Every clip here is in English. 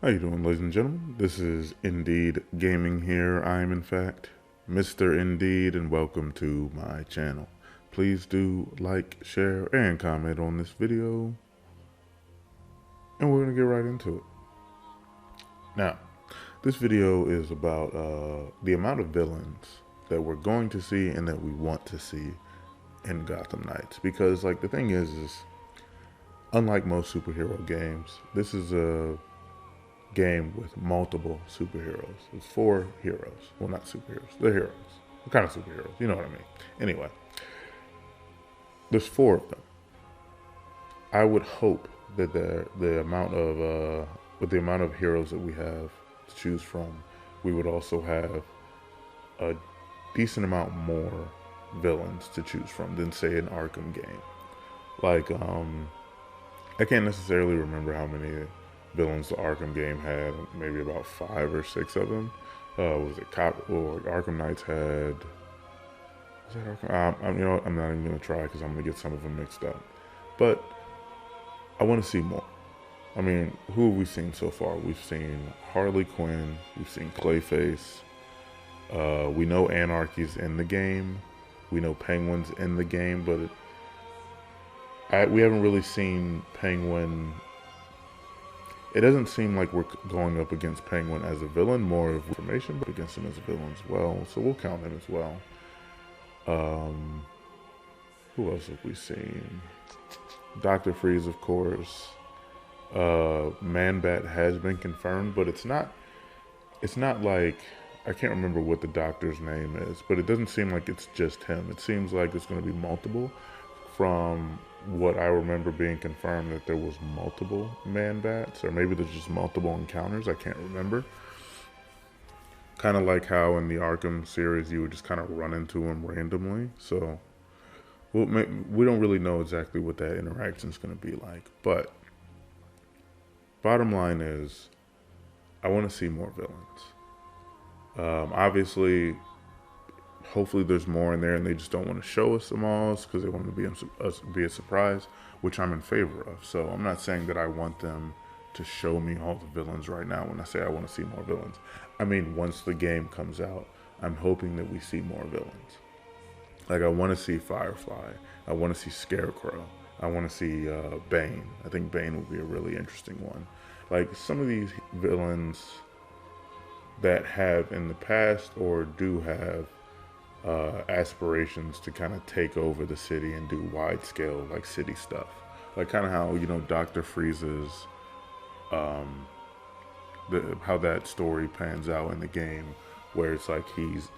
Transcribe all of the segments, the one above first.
How you doing, ladies and gentlemen? This is Indeed Gaming here. I am, in fact, Mr. Indeed, and welcome to my channel. Please do like, share, and comment on this video, and we're going to get right into it. Now, this video is about the amount of villains that we're going to see and that we want to see in Gotham Knights. Because, the thing is unlike most superhero games, this is a game with multiple superheroes. It's 4 heroes. Well, not superheroes. They're heroes. What kind of superheroes? You know what I mean. Anyway, there's 4 of them. I would hope that the amount of with the amount of heroes that we have to choose from, we would also have a decent amount more villains to choose from than, say, an Arkham game. I can't necessarily remember how many villains the Arkham game had. Maybe about 5 or 6 of them. Was it Arkham Knights had? Was that Arkham? I'm not even gonna try because I'm gonna get some of them mixed up. But I want to see more. I mean, who have we seen so far? We've seen Harley Quinn. We've seen Clayface. We know Anarchy's in the game. We know Penguin's in the game, but we haven't really seen Penguin. It doesn't seem like we're going up against Penguin as a villain, more of information, but against him as a villain as well. So we'll count him as well. Who else have we seen? Dr. Freeze, of course. Man-Bat has been confirmed, but it's not like, I can't remember what the doctor's name is, but it doesn't seem like it's just him. It seems like it's going to be multiple. From what I remember being confirmed, that there was multiple Man-Bats, or maybe there's just multiple encounters. I can't remember. Kind of like how in the Arkham series you would just kind of run into him randomly. So we don't really know exactly what that interaction is going to be like. But bottom line is, I want to see more villains. Obviously, hopefully there's more in there and they just don't want to show us them all because they want to be a surprise, which I'm in favor of. So I'm not saying that I want them to show me all the villains right now when I say I want to see more villains. I mean, once the game comes out, I'm hoping that we see more villains. Like, I want to see Firefly. I want to see Scarecrow. I want to see Bane. I think Bane would be a really interesting one. Like, some of these villains that have in the past or do have aspirations to kind of take over the city and do wide scale city stuff, like kind of how Dr. Freeze's how that story pans out in the game, where it's like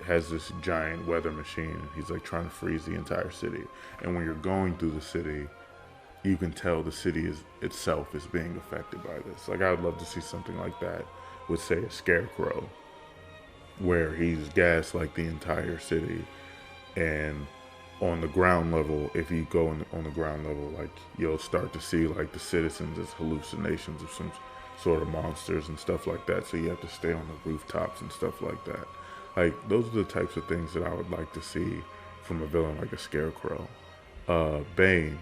has this giant weather machine and he's trying to freeze the entire city, and when you're going through the city, you can tell the city itself is being affected by this. I would love to see something like that with, say, a Scarecrow, where he's gassed the entire city, and on the ground level, if you go on the ground level, you'll start to see the citizens as hallucinations of some sort of monsters and stuff like that. So you have to stay on the rooftops and stuff like that. Those are the types of things that I would like to see from a villain like a Scarecrow. Bane,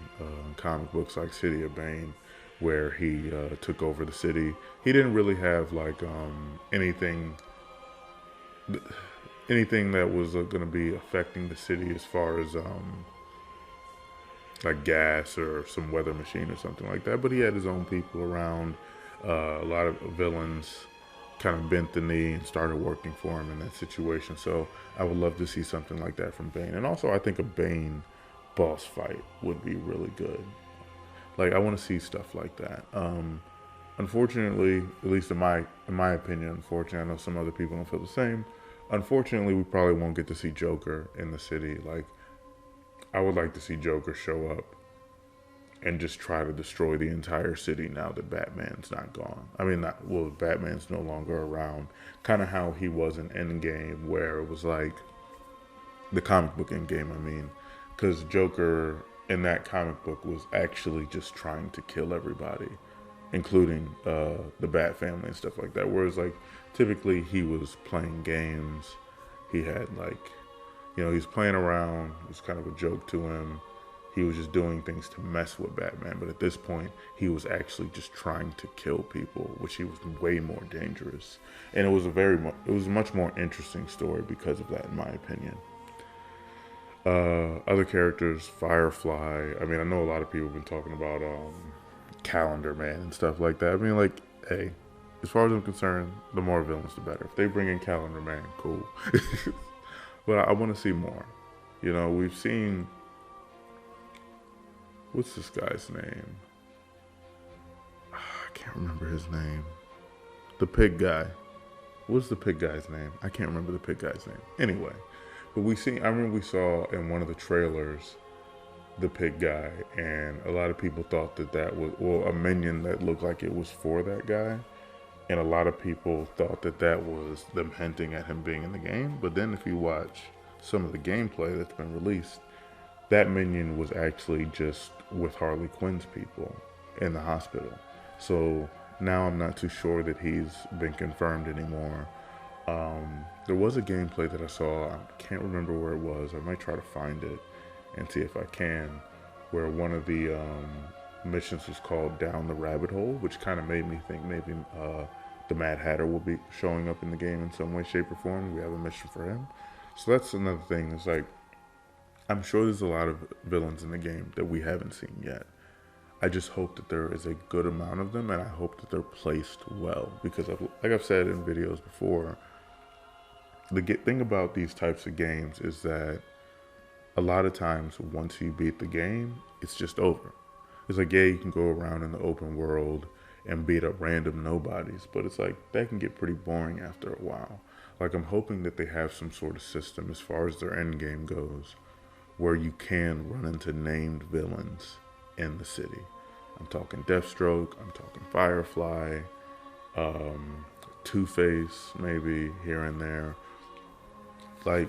comic books like City of Bane, where he took over the city. He didn't really have anything that was going to be affecting the city as far as gas or some weather machine or something like that, but he had his own people around. A lot of villains kind of bent the knee and started working for him in that situation. So I would love to see something like that from Bane. And also, I think a Bane boss fight would be really good. I want to see stuff like that. Unfortunately, at least in my opinion, unfortunately, I know some other people don't feel the same. Unfortunately, we probably won't get to see Joker in the city. I would like to see Joker show up and just try to destroy the entire city now that Batman's not gone. I mean, Batman's no longer around. Kind of how he was in Endgame, where it was the comic book Endgame, I mean. Because Joker in that comic book was actually just trying to kill everybody, including the Bat family and stuff like that. Whereas typically he was playing games. He had he's playing around. It was kind of a joke to him. he was just doing things to mess with Batman. But at this point, he was actually just trying to kill people, which he was way more dangerous. And it was it was a much more interesting story because of that, in my opinion. Other characters, Firefly. I mean, I know a lot of people have been talking about Calendar Man and stuff like that. I mean, like, hey, as far as I'm concerned, the more villains, the better. If they bring in Calendar Man, cool. But I want to see more. You know, we've seen, what's this guy's name? I can't remember his name. The pig guy. What's the pig guy's name? I can't remember the pig guy's name. Anyway, but I remember we saw in one of the trailers the pig guy, and a lot of people thought that was, well, a minion that looked like it was for that guy. And a lot of people thought that was them hinting at him being in the game. But then if you watch some of the gameplay that's been released, that minion was actually just with Harley Quinn's people in the hospital. So now I'm not too sure that he's been confirmed anymore. There was a gameplay that I saw, I can't remember where it was. I might try to find it and see if I can, where one of the missions was called Down the Rabbit Hole, which kind of made me think maybe the Mad Hatter will be showing up in the game in some way, shape, or form. We have a mission for him. So that's another thing. It's like, I'm sure there's a lot of villains in the game that we haven't seen yet. I just hope that there is a good amount of them, and I hope that they're placed well. Because like I've said in videos before, the thing about these types of games is that a lot of times once you beat the game, it's just over. It's like, yeah, you can go around in the open world and beat up random nobodies, but it's like that can get pretty boring after a while. Like, I'm hoping that they have some sort of system as far as their end game goes where you can run into named villains in the city. I'm talking Deathstroke, I'm talking Firefly, Two-Face maybe here and there. Like,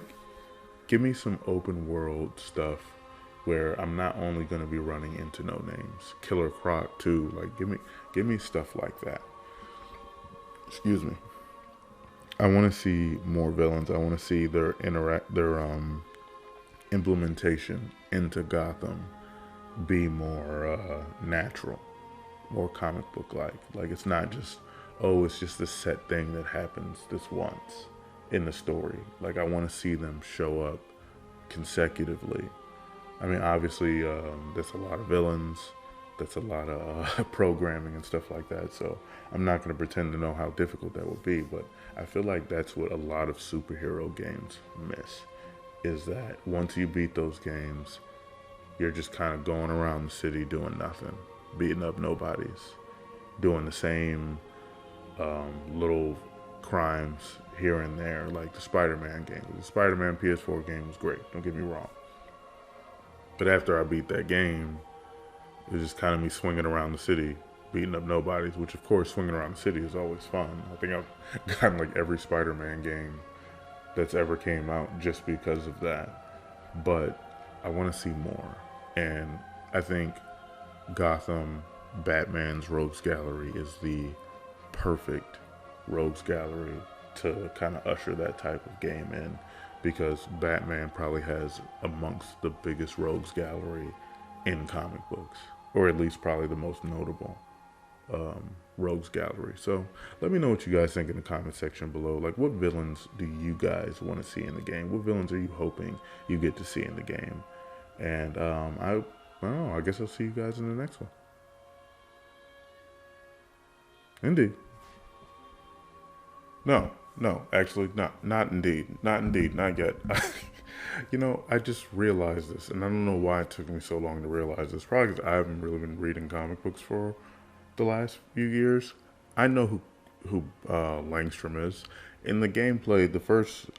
give me some open world stuff where I'm not only going to be running into no names. Killer Croc too. Like, give me stuff like that. Excuse me. I want to see more villains. I want to see their implementation into Gotham be more natural, more comic book like. Like, it's not just, oh, it's just a set thing that happens this once in the story. Like, I want to see them show up consecutively. I mean, obviously, that's a lot of villains. That's a lot of programming and stuff like that. So I'm not going to pretend to know how difficult that would be. But I feel like that's what a lot of superhero games miss, is that once you beat those games, you're just kind of going around the city doing nothing, beating up nobodies, doing the same little crimes here and there, like the Spider-Man game. The Spider-Man PS4 game was great, don't get me wrong. But after I beat that game, it was just kind of me swinging around the city, beating up nobodies, which of course swinging around the city is always fun. I think I've gotten like every Spider-Man game that's ever came out just because of that. But I want to see more. And I think Gotham, Batman's Rogues Gallery is the perfect Rogues Gallery to kind of usher that type of game in, because Batman probably has amongst the biggest Rogues Gallery in comic books, or at least probably the most notable Rogues Gallery. So let me know what you guys think in the comment section below. Like, what villains do you guys want to see in the game? What villains are you hoping you get to see in the game? And I don't know, I guess I'll see you guys in the next one. Indeed. No, actually, not indeed, not yet. You know, I just realized this, and I don't know why it took me so long to realize this. Probably because I haven't really been reading comic books for the last few years. I know who Langstrom is. In the gameplay, the first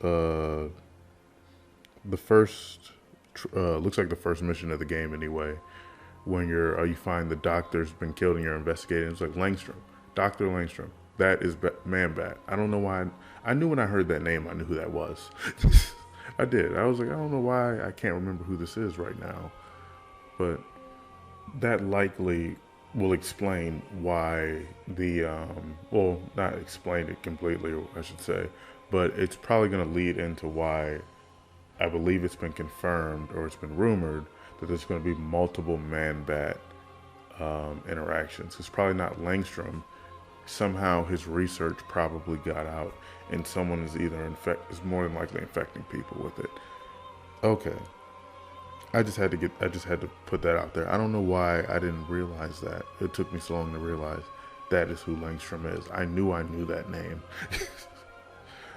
looks like the first mission of the game anyway, when you find the doctor's been killed and you're investigating. It's like Langstrom, Dr. Langstrom. That is Man-Bat. I don't know why. I knew when I heard that name, I knew who that was. I did. I was like, I don't know why I can't remember who this is right now. But that likely will explain why well, not explain it completely, I should say, but it's probably going to lead into why I believe it's been confirmed, or it's been rumored, that there's going to be multiple man-bat interactions. It's probably not Langstrom. Somehow his research probably got out, and someone is either is more than likely infecting people with it. Okay, I just had to put that out there. I don't know why I didn't realize that. It took me so long to realize that is who Langstrom is. I knew that name.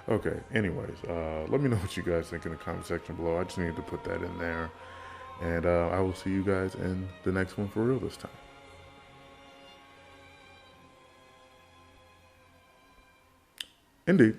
Okay, anyways, let me know what you guys think in the comment section below. I just needed to put that in there. And I will see you guys in the next one for real this time. Indeed.